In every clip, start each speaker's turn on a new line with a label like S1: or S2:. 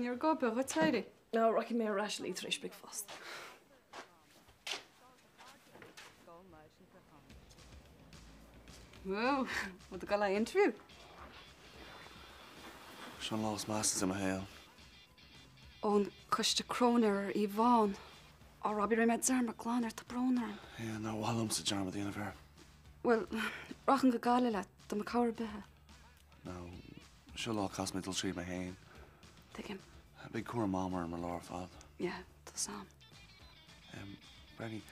S1: Níor gobe go teirí.
S2: No, Rocky mé rationally éis big fast.
S1: Wow, wat gal I interview?
S3: Sean lost masters in my hail.
S1: On cuiste croner I bháin. Á Robbie ré med zerma glánar ta bronar.
S3: Yeah, no wallum sa jarm at the end of her.
S1: Well, rachan go gáile le do ma cawr bethe.
S3: No, she'll all cost me till treat my hain.
S1: Take him.
S3: A big core mama and my lower fad.
S1: Yeah, tá sam.
S3: Bernie,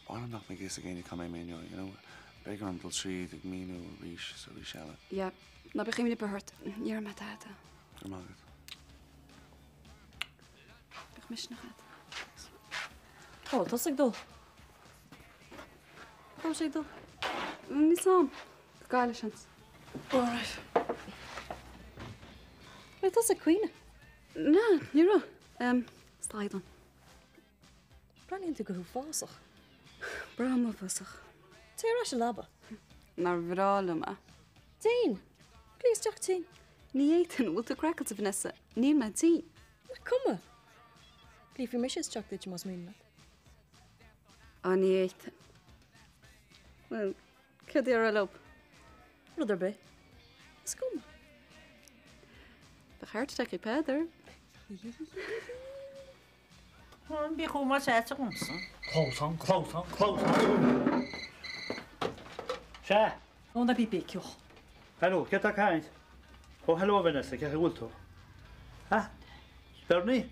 S3: why don't knock me guess again you come in, you know? Bigger until treat, the minu, reach, so we shall it.
S1: Yeah, na begin me behurt. Hier met het.
S3: Good morning.
S1: Ik mis nog het.
S2: Oh, dat is ik dol.
S1: Kom zeg dol. Niet sam. Geile chance.
S2: Alright. Weet dat is ik queen.
S1: Na, hier. Sta je dan.
S2: Brand niet te goed vast.
S1: Brahma vasach.
S2: Teer als je labba.
S1: Naar vrale ma.
S2: 10. Please, Jack 10.
S1: Niet eten, wil de crackles Vanessa. Niet met 10.
S2: Kom maar. Lief je misjes, Jack, dat je mas meen.
S1: Ah, niet eten. Wel, kid er al op.
S2: Wat erbij? Is kom.
S1: Begrijpt dat ik verder.
S4: Gewoon bij gewoon maar zet ons.
S5: Close on. Sha.
S4: Oh, dat biedt joh.
S5: Hallo, get that kind. Oh, hello, Vanessa. Kijk hoe het. Ha? Bernie?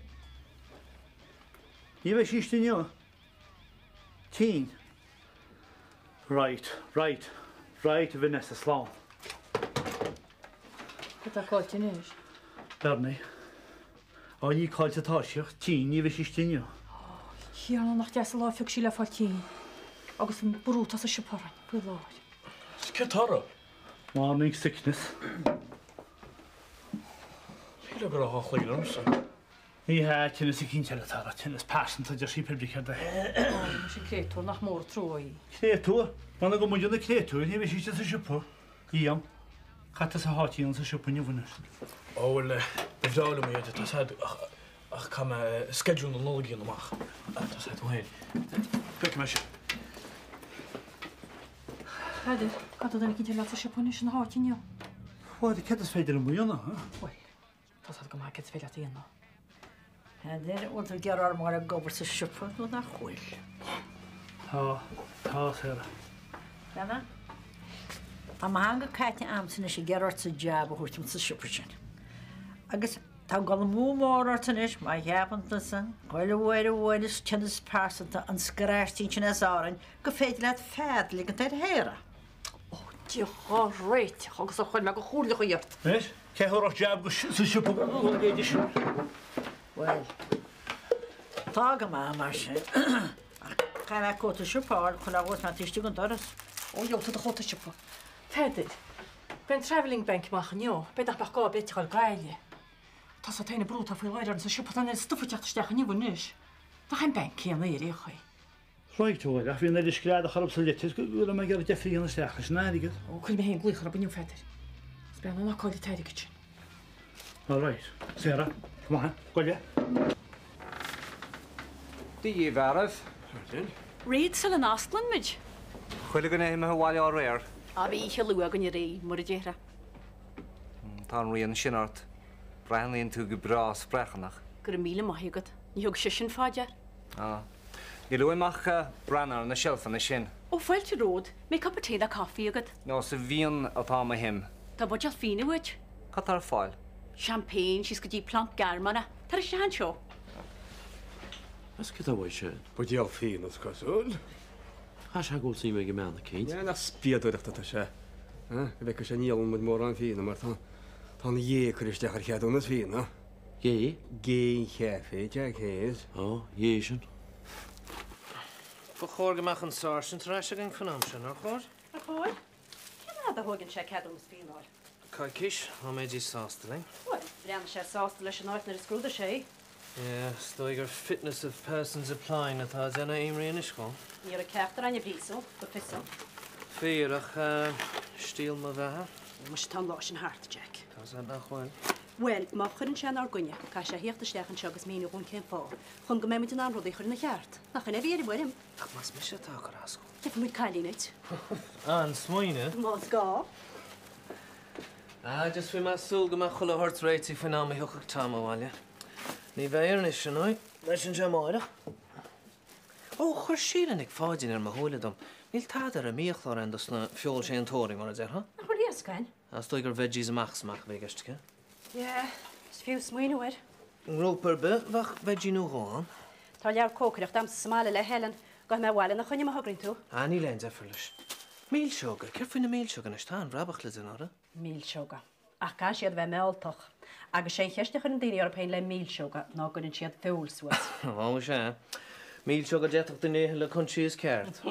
S5: Je weet iets niet, 10. Right, Vanessa, Sloan.
S4: Dat kalt je niet.
S5: Bernie. Oh, je kalt het tasje. 10, je weet iets niet.
S4: Hier nog nog deze laaf ik schila fatien. Agus een brood als een chaparran. Beloofd.
S6: Sketara.
S5: Morning sickness.
S6: Schila bara ha chligrams.
S5: Ja, tennis ik in tara. Tennis passion to just public had.
S4: Misschien kreeg toen nog meer trooi.
S5: Creator. Want dan kom je de creator. Je weet iets dat is chapo. Iam. Gaat het hard in onze chapo niet van.
S6: Oh, wel, de vrouwen me het. Dat had ach kan schedule nog nog in mag. Dat had hoe heen. Kijk maar.
S4: Hadi, gaat er dan niet laten chaponis een hartje niet?
S5: Wat ik het is verder een miljoen, hè?
S4: Oei, dat had ik hem het veel laten in.
S7: En dan wordt er gerar maar een gober te schuppen, wat naar goed.
S5: Ha, Sarah.
S7: Ja, dan hangen kijken aan zijn je gerar te jabben hoort hem te schuppen. Agus tá gal mú mórartan is má heapan san, goile is tennis pásanta an scaráirtín sin árain go féidir leat fed ligin taid héra.
S4: Oh, die réit, agus a chuil me go chúla go dheart.
S5: Yes? Ceithreach jab go siúpa go géidir.
S7: Well, tá go má mar sin. Cha me cóta siúpáil chun a bhór na tíiste go doras.
S4: Oh, jo, tot de grote siúpa. Fedid. Ben travelling bank machen, jo. Ben dag bach go beetje al gaile. Dat is een brood af leider en ze siúpa dan een stuffertje stechen nie wnis. Da geen bank hier neer hier.
S5: Right, hoor. Ik vind dat de schraad de garop letjes go me gar defri aan steach. Snaidig.
S4: Oh, kun me heen gluiger op een verder. Spel nog kwaliteit kitchen.
S5: All right. Sarah, come on. Go je.
S8: Die verf.
S9: Reid sal an aslan mid.
S8: Chuile gan é me bháil á réir.
S9: A bhí che lu gan ré mar a déra.
S8: Tá rion sinart. Breanlíonn tú go bra sprechanach.
S9: Gur míle maithegad. Ní thug si sin fáidear.
S8: Ní luimach breanar na shelfan na sin.
S9: Ó fáilte ród, mé cappatéad a caffi agad.
S8: Nó sa bhíon atá ma him.
S9: Tá bud al fine wit.
S8: Cat ar fáil.
S9: Champagne, she's go dí plank garmana. Tar a sean seo.
S10: As gyda wei se?
S6: Bod i al ffin wrth gwrs. Wn.
S10: Has ha gwl sy'n mynd i mewn y ceint?
S6: Ie, na sbiad o'r eich ta se. Fe cys yn iel yn mynd mor an ffin, mae'r tan ie crysdiach ar chiad o'n ffin, no?
S10: Ie?
S6: Gein cheffi, Jack Hayes.
S10: O, ie sy'n.
S11: Fy gemach yn sarsen tras ag yn ffynamsen, ar chwr?
S9: Ar chwr? Cyn nad a hwygyn se cadw ys ffin o'r.
S11: Cai cish, o meid i sasteling.
S9: Wel, brean se sastel leis yn oed na'r ysgrwyd sé.
S11: Ie, stoiger fitness of persons applying at our dyna imri yn ysgol.
S9: Ni ar y ceachtar anya briso, gyffeso.
S11: Fyr ach stil ma feha.
S9: Mwys tan loes yn hart, Jack.
S11: Cas a bach wan.
S9: Well, má chun sean ar gunne, Ca sé hiocht stechan segus míú gon cén fá. Chun go mé mit an rodí chur na cheart. Nach chun bhí bhim.
S11: Ach, mas mis tá go asco.
S9: Te mu cailínit.
S11: An smoine?
S9: Más gá.
S11: Ah, just fi mas sul go ma chula hort reiti fin am hiwchach tam awalja. Ni feir nis yn oi, leis yn jamoira. O, chwr siren ag fadin ar ma hwylidom. Nil tad ar y miach o'r endos na fiol sé an tori mor ydych, ha?
S9: Nach chur lias gain.
S11: As doi gyr veggies amach smach fe gystig, ha?
S9: Ja, is fiw smuin oer.
S11: Roper be, fach veggie nhw gwan?
S9: Tá lear cócrach dam smale le helen, goh me wale na chunne ma hagrin tú.
S11: A ni lein zefferlis. Míl sioga, cyr fin y míl sioga nes tan, rabach lyd yn ora?
S9: Míl sioga. Ach gan siad fe meoltoch. Agus sé cheiste chun daine ar pein le míl sioga, ná gunn siad fúl suas.
S11: O, sé. Míl sioga jetach dyn le country is ceart.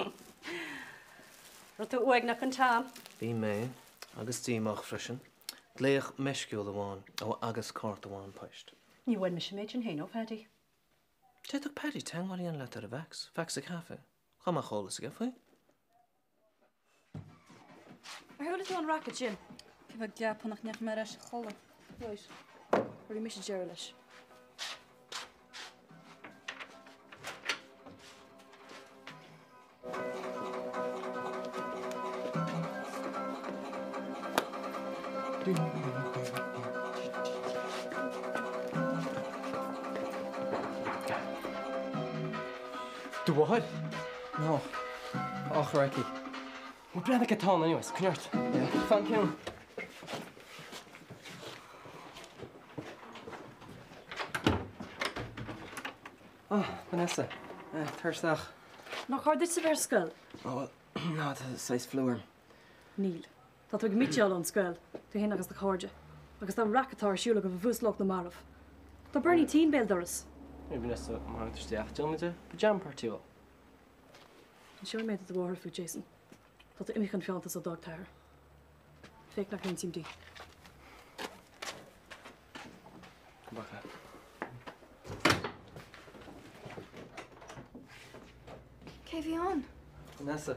S9: Rwyt ueg na chun tam.
S11: Bí mé, agus tíach frisin. Léach mesciúil amháin ó agus cort amháin paist.
S9: Ní bhain me sem méid an héin ó Paddy.
S11: Téach Paddy teáí an le ar a bhex, fex a cafe. Chama cholas a gafuoi?
S1: Ar thuúla tú an racket sin. Fi bh deapannach neach mar eis chola. Right. Rí mis deir leis.
S12: Du bhhaid? No. Ach, Ricky. We're glad I get on anyways. Come here. Yeah. Thank you. Oh, Vanessa. Thursdag.
S2: Nach chuir dit sa bhar scoil?
S12: Oh, well, no, it's nice fluor.
S2: Níl. Tá tu mitteáil an scoil, tú hé agus na cháde. Agus tá racatáir siúla go bhúslach na marmh. Tá Bernie tí béil doras.
S12: Maybe Vanessa, I'm interested. Do you want me to pajama party?
S2: An seo méid a bhhar fú Jason. Tá tú imich an fiantas a dogtáir. Féic nach cén tíimtí.
S12: Come back.
S13: Cé bhí an?
S12: Vanessa.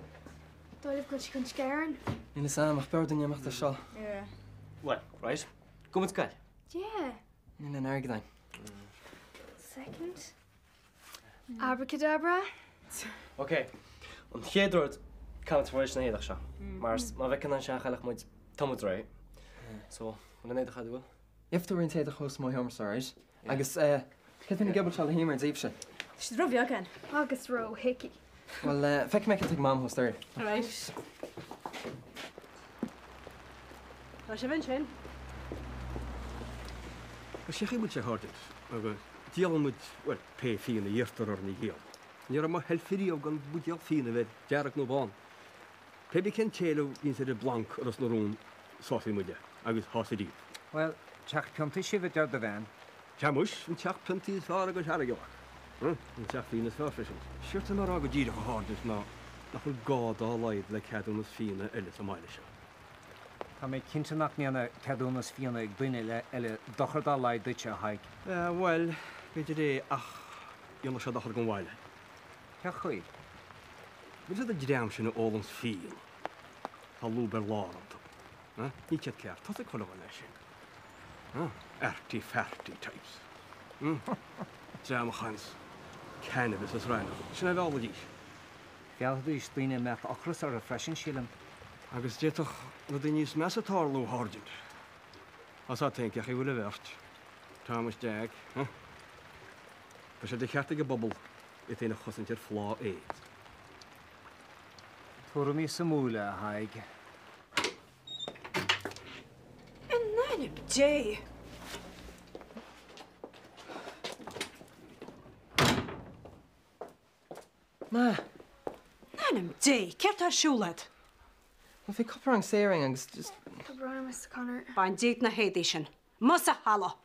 S13: Dóibh go chun scaran?
S12: Níl sam ach beirdaine amach tá seo.
S13: Yeah.
S12: What, right? Go with Sky.
S13: Yeah.
S12: Níl an airgdain.
S13: Second. Abracadabra.
S12: Okay. An chéadúirt campteiréis na héadach seo. Mars má bheith an seach each muid tomrá. So, bhna néad a chaú? Ifú rinn téad a chós mó hearmsáis. Agus ceanna gabal se híar an díobse.
S13: She's robbed again. August row hickey.
S12: Well, feic me take mam hostar.
S9: All right. Tá sé bhain sin?
S14: Go sé chimuid sé háirt agus díalmuid well pe fiína dhéirtar ar na héal. Níar má helfií ó gan budeal fiína bheith dearach nó bán. Pe bí cin téú hín sé de blanc ar na rún sáí muide agus hásadí.
S15: Well, teach puntaí si bheith dear do bhein.
S14: Teamus an teach puntaí fá agus teagaach. An teach fiína fáfrisin. Siirta mar aga díad go háirt ná nach chuil gád á leid le ceadúnas fiína eile sa maiile se.
S15: Tá mé cinnteach níana ceadúnas fianna ag duine le eile dochar dá leid duite a haig.
S14: Well, beidir é ach dionne se dochar go bhhaile.
S15: Ce chuid?
S14: Bud a dream sin na ólans fiín. Tá lúber láranta. Ní cead cear, tá a chuile lei sin. Ertí fertí types. Dreamachchans. Cannabis is rein. Sinna bheála dís.
S15: Fialú is duine meach ochras ar a freisin sílam.
S14: Agus déach na d níos mesatáú háint. As teach i bhfuil bhirt. Thomas Jack. Ba sé de cheartta go bobbal i dhéana chosantir flá éiad.
S15: Tuair mí sa múla a haig.
S1: In nanim dé.
S12: Ma.
S9: Nanim dé, ceart ar siúlad.
S12: Well, fi copper an séring agus just...
S13: Cabrana, Mr. Connor.
S9: Bain díad na héadí sin. Mas a hala.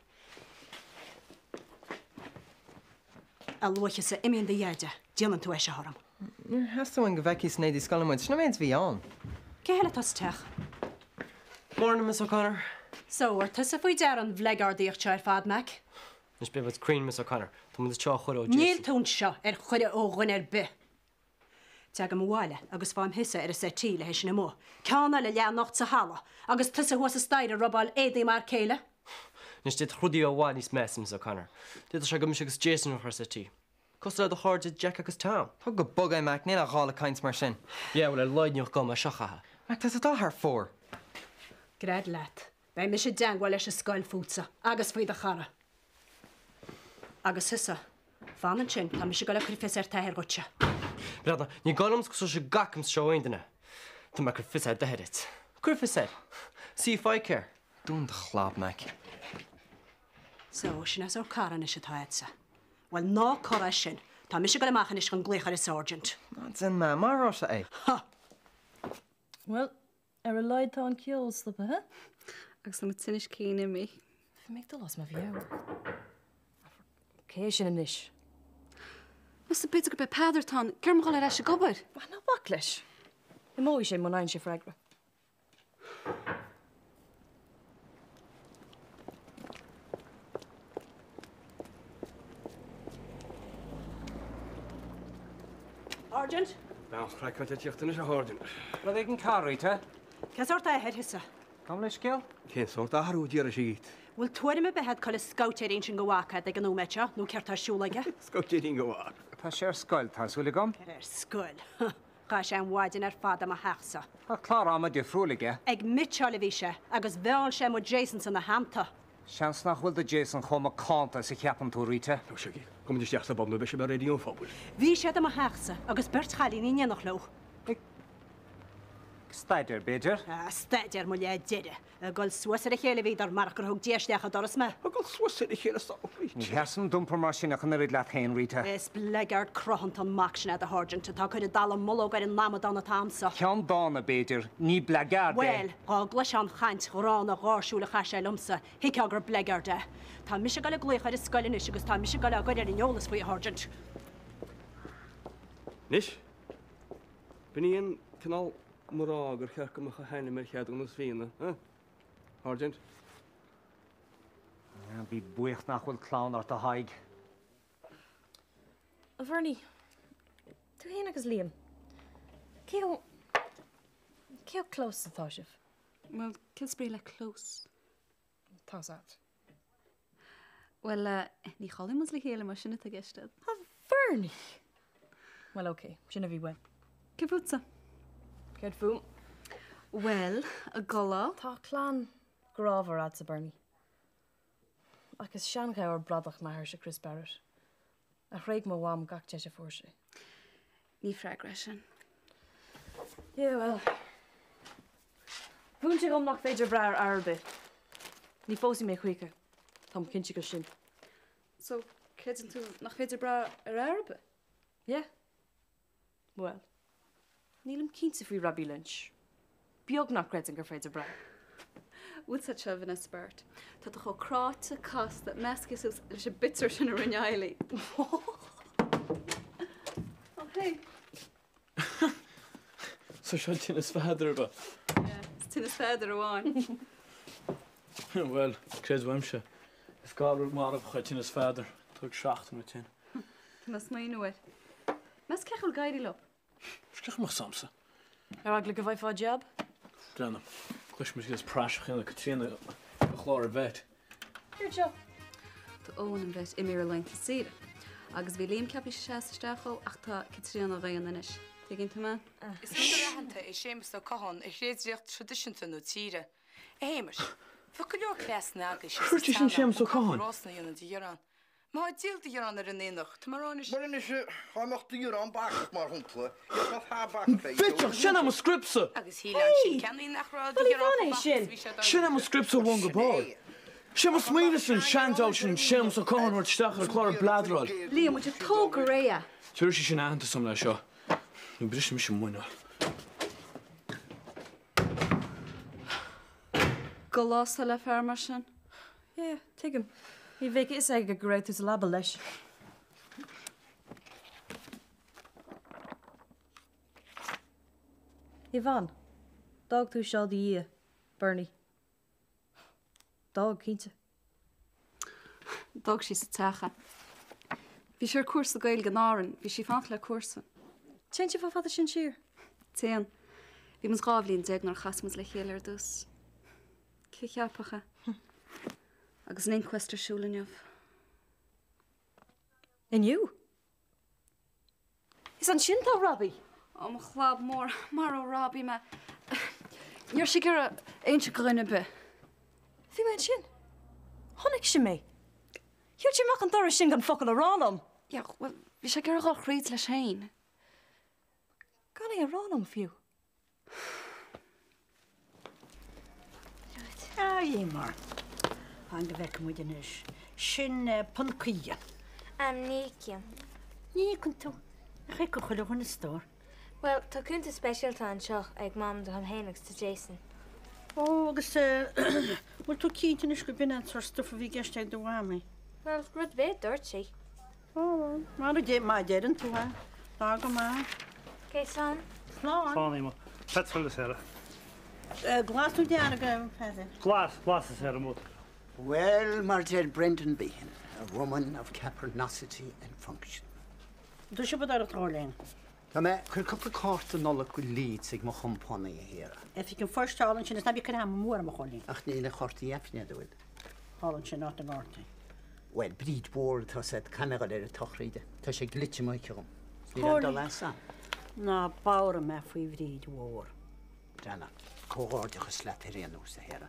S9: A lucha sa imíon de dhéide, díalan tú éis a thorm.
S12: Has an go bheici snéadí scalamid, sna méid bhí an.
S9: Ce heile tas teach?
S12: Morning, Miss O'Connor.
S9: So, ar tusa faoi dear an bhlegádaíocht teir fad meic?
S12: Nis be bhd Queen, Miss O'Connor. Tá mu teo chuir ó
S9: Níl tún seo ar chuide ó ghine ar be. Teag am mháile agus fáim hisa ar a setí le héis na mó. Ceanna le leannacht sa hala, agus tusa huas a staid a robbáil édaí mar céile?
S12: Nis dit chrúdaí ó bháin níos mesim sa canar. Dit se go agus Jason ó chusatí. Cos le a háde Jack agus Tom.
S16: Tá go bog é meach níl a gála caiint mar sin.
S12: Yeah, bhfuil leidneoch go a seachathe.
S16: Meach tá atá th fór.
S9: Gred leat. Bei me sé deanghil leis a scoil fútsa, agus faoid a chara. Agus hisa, fanan sin, tá me sé go le chur fis ar tair gote.
S12: Brada, ní gálamm go se gacham seoinna. Tá me chur fis ar deheadit. Cur fis ar. Sí fáicir.
S16: Dún de chlab meach.
S9: So, sin as o'r caran is y taedsa. Wel, no cora sin. Ta mi si gael machan is gan gleichar y sergeant.
S16: That's in ma, mar rosa e.
S9: Ha!
S2: Wel, y leid tá an ciols, the he?
S1: Agus am tinnis cín i mi.
S2: Fi meag dy los ma fiaw. Cé sin yn ish.
S1: Mas y byd o gyda pedr tan, gyr mw gael eisiau gobr.
S2: Ma na baclish. I mo i sin mwyn ein si ffragra.
S9: Sergeant?
S14: Báns craig chuint tíochttain is a háin.
S15: Rwy'n egin carwy, te?
S9: Cas o'r dair hisa.
S15: Cam leis gil?
S14: Cén sort a harú díar a síit.
S9: Wel, twyd yma behed cael y scout ein sy'n gywacad ag yn mecha, nhw certa siwlaga.
S14: Scout ti'n gywar.
S15: Ta siar sgoil, ta swylig gom?
S9: Sgwyl. Ga sia'n wadyn ar ffad am a hachsa.
S15: Ta clar am y di ffrwlig e?
S9: Ag mitchol i fi se, agos fel siam o Jason sy'n y hamta.
S15: Sians nach wyl dy Jason chom y canta sy'n chiapan tŵ rita.
S14: No siagi, kom dy stiach sa bob nhw beth sy'n redi o'n ffobl.
S9: Fi siad am a hachsa, agos bert chali ni'n noch lo.
S15: Staidir, Beidir?
S9: Staidir mwy le dide. Gol swasar i chael i fi dar marc ar hwg diasdiach a doras me.
S14: Gol swasar i chael y stop.
S15: Ni hersyn dwmper mar sy'n ac yn yr idlaeth hen rita.
S9: Es blegard crohant o'n macsin ad a horgent, ta coed y dal am mwlog ar yn lam o dan y tamsa.
S15: Cian dan y Beidir, ni blegard e.
S9: Wel, o glysian chaint rhan o gorsŵl y chasiau lwmsa, hic agor blegard e. Ta misio gael y gleich ar ysgol yn ysig, ta misio gael agor ar yn iolas fwy horgent.
S14: Nis? Byn i'n cynnal mwrog ar chyrch ymwch a hen yma'r chiad o'n ysfyn, Argent?
S15: Fi bwych nach wyl clawn ar dy haig.
S2: Fernie, tu hyn agos Liam. Ceo close y thosif?
S1: Wel, Kilsbury le close.
S2: Tas at.
S1: Wel, ni cholim os li hele mas sy'n y tygestad.
S2: Fernie! Wel, oce, sy'n fi wen.
S1: Cyfwtsa?
S2: Ced ffw?
S1: Wel, y gola.
S2: Ta clan graf ar ad sa Bernie. Ac ys sian gael o'r bradach ma hyrsio Chris Barrett. A chreig ma wam gach jesio ffwrsi.
S1: Ni ffrag resyn.
S2: Ie, wel. Fwn ti'n gom nach feidir bra ar arbe. Ni ffosi me chwica. Tam cynti go sin.
S1: So, cedyn tu nach feidir bra ar arbe?
S2: Ie. Wel. Nílim cínta fwy rabi lunch. Biog nach gredyn gyr feidir bra.
S1: Wyd sa tio fyna spurt. Ta ddech o crot y cost that mesgus ys eisiau bitter sy'n yr unyaili. Oh, hey.
S6: So siad ti'n ysfadr ba?
S1: Ti'n ysfadr o wan.
S6: Wel, cred wemse. Ys gael rwy'n marw chyd ti'n ysfadr. Twyg siacht yn y ti'n.
S1: Mas mae'n wyr. Mas cech o'r gair i lop?
S6: Sgach mach samsa.
S2: Ar agla gyfai ffa jab?
S6: Dranam. Gwys mis gys prasach yn y Katrina y chlor y fet.
S2: Good job.
S1: Ta own yn fet imir y lein ta sira. Agus fi liam capi sias ystachol ach ta Katrina rhaid yn ish. Tegin ta man?
S17: Is hynny'n rhanta i siems o cohon i chreidriach traditionta nhw tira. Eimers, ffwcl o'r clas na agos.
S6: Chwrti sy'n siems o cohon?
S17: Rosna yna di yaran. Ma ha díl di yaran ar yn einach. Ta maran is...
S18: Maran is haimach di yaran bach mar humpla. Iach af ha bach feit.
S6: Fitch, sin am a scripsa!
S17: Agus hílan sin canin nach rá di yaran bach.
S6: Sin am a scripsa wong go bor. Sin am a smínas yn siantal sy'n siems o cohon o'r stach ar chlor y bladrol.
S1: Liam, wyt ti'n tog o reia?
S6: Tyr si sy'n anta som na sio. Nw brys mi sy'n mwyn o.
S1: Golos a le fermar sy'n?
S2: Ie, tegum. I feic is ag a gwraeth ys label leis. Ivan, dog tu sial di ie, Bernie. Dog, cynta.
S1: Dog si sa tacha. Fi si'r cwrs o gael gynarin, fi si fanch le cwrsa.
S2: Tien ti fa fada sy'n sir?
S1: Tien. Fi mys gafli yn deg na'r chasmus le chael ar dus. Cichiapacha. agus ní cuiiste siúlaineh.
S2: Inniu? Is an sin tá Robbie?
S1: Ó mo chlab mór mar ó Robbie me. Níor si gur aonse glunne be.
S2: Bhí me sin? Honnig si mé? Hiúid sé meach an dora sin gan focail aránam?
S1: Ja, well, bhí sé gur gach réad leis hain.
S2: Gan é aránam fiú?
S7: Dhé mar. An go bheith muid inis. Sin puncaían.
S19: Nícian.
S7: Ní chun tú. Ché go chuile chun na stór.
S19: Well, tá cúnta specialta an seo ag mam do an héanagus to Jason.
S7: Ó, agus bhfuil tú cíntain is go binne ar stufa bhí geisteag do bhhaimi.
S19: Well, rud bit dúirt sí.
S7: Ó, mar a dé má déan tú ha. Dá go má.
S19: Cé slán?
S7: Slán.
S5: Slán mo. Petrol is here.
S7: Glasú deanna go peidir.
S5: Glas is here mod.
S20: Well, Margel Brendan Behan, a woman of capacity and function.
S7: Du si bud ar a tráléin.
S20: Tá me chuir cuppa cáta nola go líd ag mo chumpána a hhéra.
S7: If you can first hálann sin is na bhí chu am mór am cholín.
S20: Ach níle chortaí efne dúil.
S7: Hálann sin ná an gáta.
S20: Well, bríd bór tá sé canagad ar a tochríide. Tá sé glitse mai chum. Ní
S7: Chorlí.
S20: an lesa.
S7: Ná bára me faoi bhríd mhór.
S20: Dana, cóáideachas le a réanús a hhéra.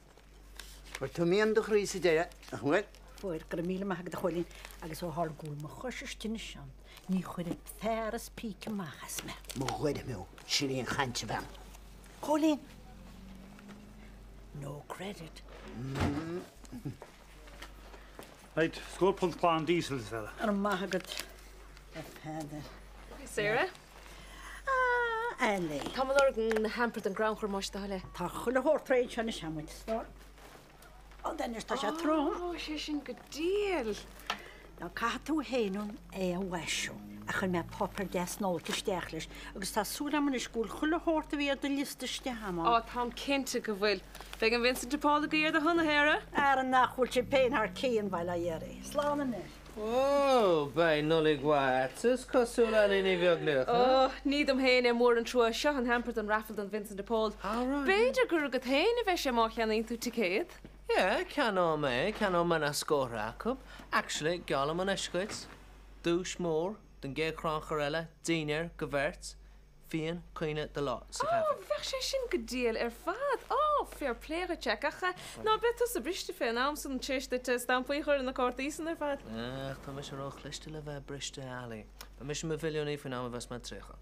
S20: Fuair tú míon do chrísa déire, ach bhfuil?
S7: Fuair gur míle maithe de cholín agus ó thar gúil mo chuisistine sean. Ní chuir fearras píce machas me.
S20: Mo chuide mé siríon chainte bhem.
S7: Cholín. No credit.
S5: Right, score punt plan diesel is here.
S7: Ar maithagad a peidir.
S9: Sarah?
S7: Ellie.
S9: Tá an hamper an ground chuir máiste le.
S7: Tá chuile hórtréid sena semuid stór. Ó, den is tá sé trúm.
S9: Ó, sé sin go díal.
S7: Ná caithe tú héanún é a weisiú a chun me popper des nóta steach leis, agus tá súla man is gúil chuile hórta bhí de lista steama.
S9: Ó, tá cinnte go bhfuil. Beg an Vincent de Paul go ar a honna héire?
S7: Ar an nachhúil sé péin ar cían bhaile dhéirí. Slána ne.
S11: Ó, bei nolig gwatas, cosúla lína bheagluach.
S9: Ó, níd am héine mór an trua seo an hamper an raffle an Vincent de Paul. Beidir gur go héine bheith sé má cheannaí tú ticéad?
S11: Yeah, can man a score racup. Actually, galam an escuits. Dús mór, den gé crancherella, diner, gevert, fian, cuine de lot.
S9: Ó, bheith sé sin go díal ar fad. Ó, fair play go checacha. Ná bet a briste fé ná san tíiste te stampuí chuir na córtaísan ar fad.
S11: Ach, tá mis ar auch liste le bheith briste ali. Tá mis me filiúní fan am bheits me trecha.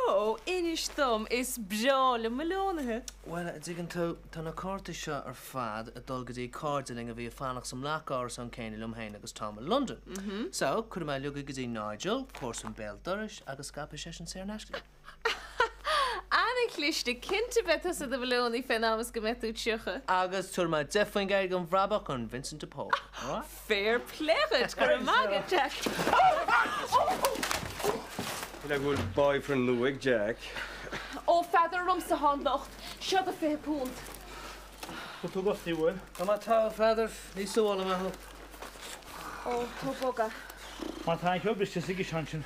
S9: Ó, inis dom is breála melónathe.
S11: Well, digan tú tá na córta seo ar fad a dulgadí cárdaling a bhí fannach som lachár san céine lumhéin agus Tom in London. So, chud me luga gadí Nigel, córsan Bell Durish agus scapa sé an sér neisci.
S9: Anna cliste cinnte betas a bhleoní fé ámas go metú tucha.
S11: Agus tuair me defain gair an bhrabach an Vincent de Paul.
S9: Fair play gur a magad, Jack.
S14: Ila gúil boyfriend Luig, Jack.
S9: Ó, feather rum sa handlacht. Seo a fé púnt.
S5: Go tú gost ní bhfuil?
S11: Tá má tá feather, ní súála me ho.
S9: Ó, tú boga.
S5: Má tá go briste sig sean sin.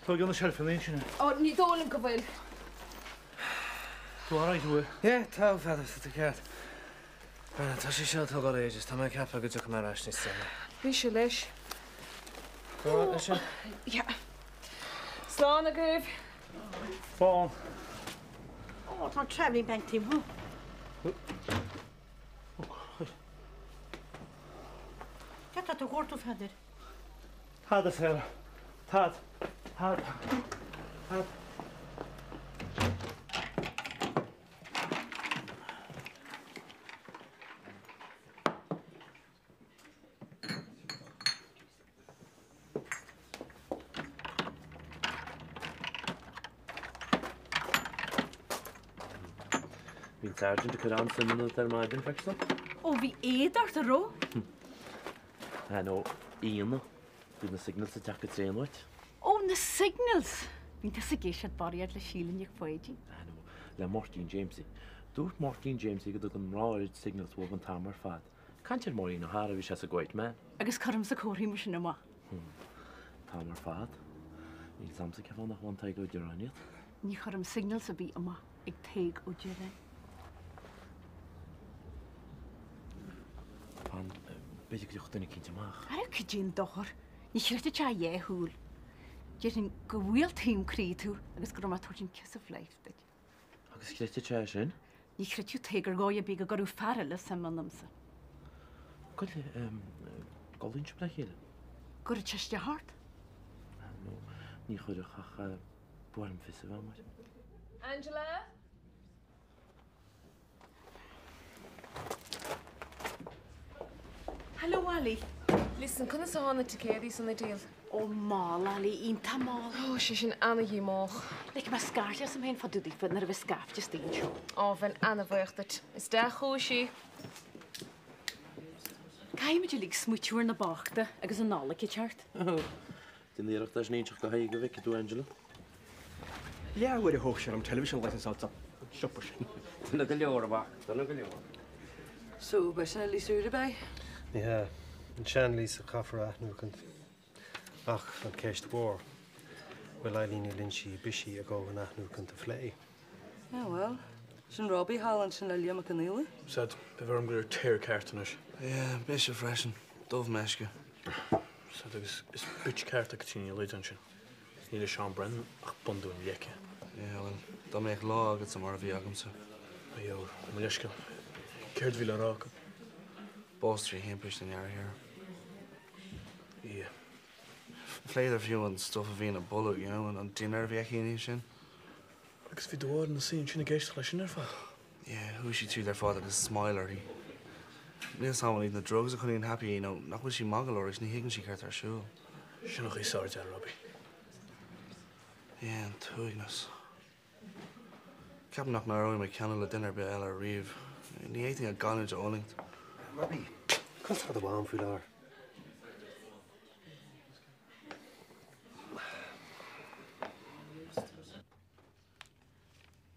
S5: Tá gan na shelfilín sinna.
S9: Ó, ní dólan go bhfuil.
S5: Tú áráid bhfuil?
S11: Yeah, tá feather sa tá ceart. Tá sé seo tá go éiges, tá mé cepa go tucha mar eisní sana.
S9: Bhí sé leis.
S11: Tá é sin?
S9: Ja. Slán a gaibh.
S5: Fáin.
S7: Ó, tá travelling bank team, hu? Gata tú hórtú feidir?
S5: Tad is here. Tad.
S10: Bhín sergeant a chur an san ar maidin feicsa?
S2: Ó, bhí éadart a ró?
S10: Nó, íana. Bhí na signals a teach go tréanhaid.
S2: Ó, na signals. Bhín te sa géisiad bariad le sílan ag foiidí.
S10: Le Martin Jamesy. Dúirt Martin Jamesy go an ráid signals bh an tamar fad. Cantir móí na hára bhí se a goit me.
S2: Agus chum sa cóirí mu sin amá.
S10: Tamar fad. Ní samsa cefá nach bhaintaigh go derániad.
S2: Ní chum signals a bhí amá ag teag ó deire.
S10: beidir go duna cinnte amach.
S21: Ar go dín dochar, ní chreite te dhéthúil. Dé go bhfuil tíim críú agus go má tuairtin kiss a fleifte.
S10: Agus chréite te sin?
S21: Ní chreitiú tégur gáid bí go goú ferile sem manamsa.
S10: Goile gáilín se ble chéile?
S21: Gur teiste hart?
S10: No, ní chuidir chacha buim fi a bh mar.
S22: Angela?
S21: Hello, Ali.
S22: Listen, can I say on the tickets on the deal?
S21: Oh, mal, Ali, in tamal.
S22: Oh, she's an Anna hier mag.
S21: Like my scarf, just some hen for duty, but never scarf, just in show.
S22: Oh, van Anna werkt. Is daar goed, she?
S21: Cai me like smoocher in the bachte, agus an nalla chart.
S10: Oh, den dieach dat neintach go haige wikke tú, Angela.
S14: Yeah, where the hook am television license out up. Shopper.
S10: Dyna go leor bach, dyna go leor.
S17: So, bys yna Lisa erbij?
S23: Ja, yn sian Lisa chaffra nhw cynt. Ach, yn ceist y bor. Wel ai lini lynsi bysi ag o yna nhw cynt y flei.
S17: Ja, wel. Sy'n Robbie Halland sy'n Lilia McAneely?
S6: Said, bever am gyda'r teir cartan ys.
S3: Yeah, bys y freshen. Dove mesge.
S6: Said, is bitch cart ag ti'n leid an sin. Níl Sean Brennan ach bundú an lieke.
S3: Yeah, wel, da meich lá agad sa mar a bhí agamsa.
S6: Ajór, am leisce. Céird bhí le ráca.
S3: Bostri himpish den jaar here.
S6: Yeah.
S3: Fleidir fiú an stuff a bhí a bullet, you know, an dinner bhí ní sin.
S6: Agus bhí doáir na sín sinna géist lei sin ar fad.
S3: Yeah, who she tú ar fád agus smiler hí. Níos sáin íad na drugs a chuníon happy, you know, nach bhfuil sí magal oris ní higann sí ceart ar siúil.
S6: Sin nach í sáirte ar Robbie.
S3: Yeah, an túignas. Ceapan nach mar óim me ceanna le dinner be eile a riomh. Ní éiting a ganid a ólingt.
S23: Robbie, cos had a wam fwy dar.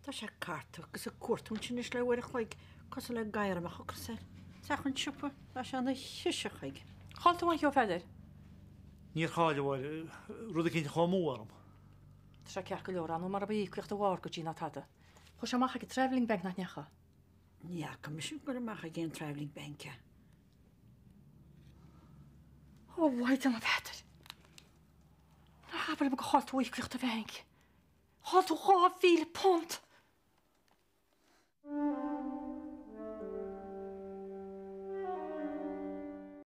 S7: Tá sé cartú gus a cuatún sin is le bhfuir chuig cos le gaiir amach chu sé. Techann siúpa a se na hiise chuig.
S4: Cháiltú an cheo feidir?
S5: Níor cháile bhil rud a cinnte chomórm.
S4: Tá sé ceach go leor anú mar a bhí cuiocht a bhhar go dtína tada. Chu sé amach go travelling bank nach necha.
S7: Ja, kom misschien gur amach a géan travelling banke.
S4: Oh, waid am a feidir. Na, bhfuil go cháiltú íh cuiocht a bank. Háiltú £5,000.